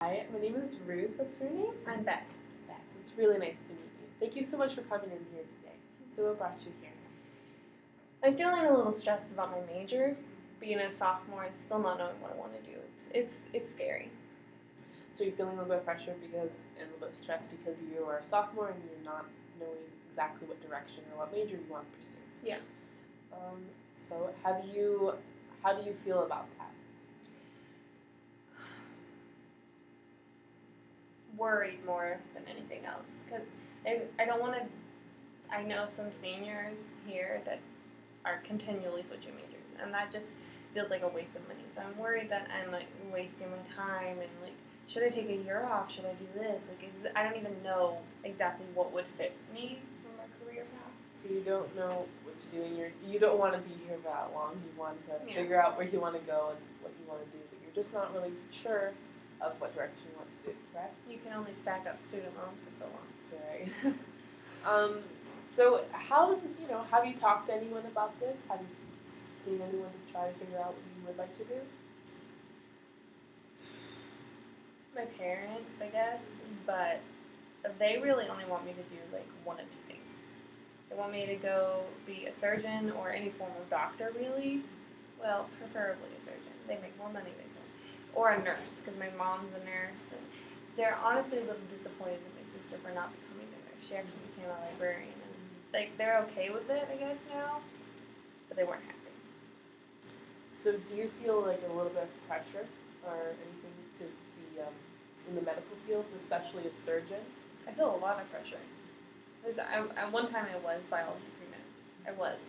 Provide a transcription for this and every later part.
Hi, my name is Ruth. What's your name? I'm Bess. Bess. It's really nice to meet you. Thank you so much for coming in here today. So what brought you here? I'm feeling a little stressed about my major. Being a sophomore and still not knowing what I want to do. It's scary. So you're feeling a little bit of pressure and a little bit of stress because you are a sophomore and you're not knowing exactly what direction or what major you want to pursue. Yeah. So how do you feel about that? Worried more than anything else because I don't want to. I know some seniors here that are continually switching majors, and that just feels like a waste of money. So I'm worried that I'm like wasting my time and like, should I take a year off? Should I do this? I don't even know exactly what would fit me from a career path. So you don't know what to do, and you don't want to be here that long. You want to figure out where you want to go and what you want to do, but you're just not really sure of what direction you want to do, correct? You can only stack up student loans for so long. That's right. So have you talked to anyone about this? Have you seen anyone to try to figure out what you would like to do? My parents, I guess, but they really only want me to do like one of two things. They want me to go be a surgeon or any form of doctor, really. Well, preferably a surgeon. They make more money, they say. Or a nurse, because my mom's a nurse. And they're honestly a little disappointed in my sister for not becoming a nurse. She actually became a librarian. And like they're okay with it, I guess, now. But they weren't happy. So do you feel like a little bit of pressure or anything to be in the medical field, especially a surgeon? I feel a lot of pressure. Because at one time I was biology pre-med. I was.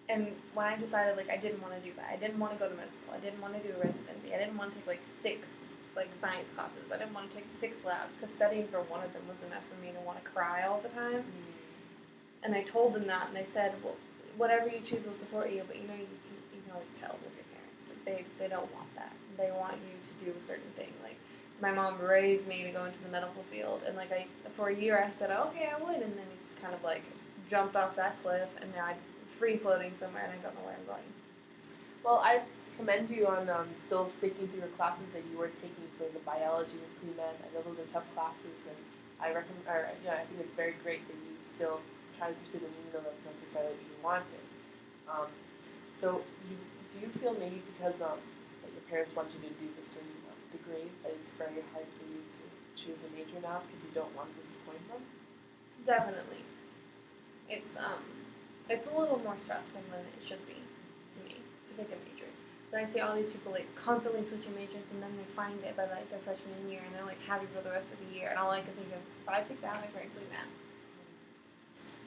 And when I decided like I didn't want to do that, I didn't want to go to med school, I didn't want to do a residency, I didn't want to take like 6 science classes, I didn't want to take 6 labs because studying for one of them was enough for me to want to cry all the time. And I told them that, and they said, well, whatever you choose will support you, but you know you can always tell with your parents. Like, they don't want that. They want you to do a certain thing. Like my mom raised me to go into the medical field, and like for a year I said, okay, I would, and then it just kind of like jumped off that cliff, and now I'm free floating somewhere, and I don't know where I'm going. Well, I commend you on still sticking through your classes that you were taking for the biology and pre-med. I know those are tough classes, and I think it's very great that you still try to pursue them even though that's not necessarily what you wanted. So do you feel maybe because that your parents want you to do this certain degree that it's very hard for you to choose a major now because you don't want to disappoint them? Definitely. It's a little more stressful than it should be to me to pick a major. But I see all these people like constantly switching majors, and then they find it by like their freshman year, and they're like happy for the rest of the year. And all I can think of is, if I pick that, my parents would be mad.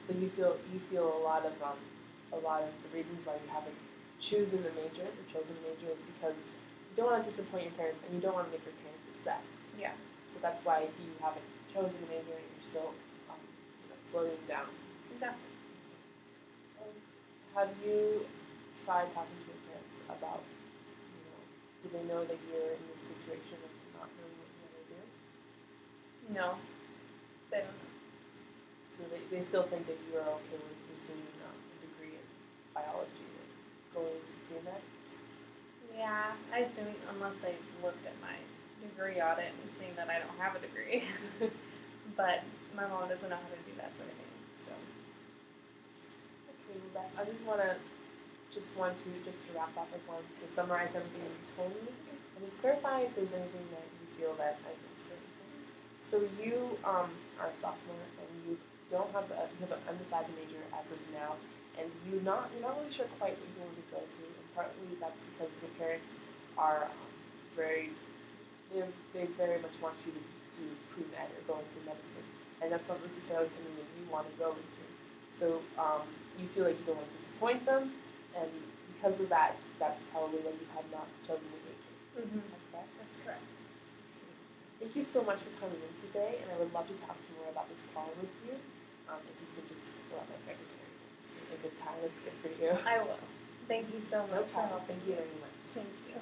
So you feel a lot of the reasons why you haven't chosen a major is because you don't want to disappoint your parents and you don't want to make your parents upset. Yeah. So that's why you haven't chosen a major and you're still floating down. Exactly. Have you tried talking to your parents about, do they know that you're in this situation of not knowing what you want to do? No, they don't know. So they still think that you are okay with pursuing a degree in biology and going into pre-med? Yeah, I assume unless they looked at my degree audit and seen that I don't have a degree. But my mom doesn't know how to do that sort of thing. So. Okay, well, Beth, I just want to wrap up, I want to summarize everything you told me and just clarify if there's anything that you feel that I missed or anything. So you are a sophomore and you have an undecided major as of now, and you're not really sure quite what you want to go to, and partly that's because your parents are they very much want you to do pre-med or go into medicine, and that's not necessarily something that you want to go into. So you feel like you don't want to disappoint them, and because of that, that's probably why you have not chosen a major. Mm-hmm. Okay? That's correct. Thank you so much for coming in today, and I would love to talk more about this problem with you. If you could just let my secretary know a good time, it's good for you. I will. Thank you so much. No problem. Thank you very much. Thank you.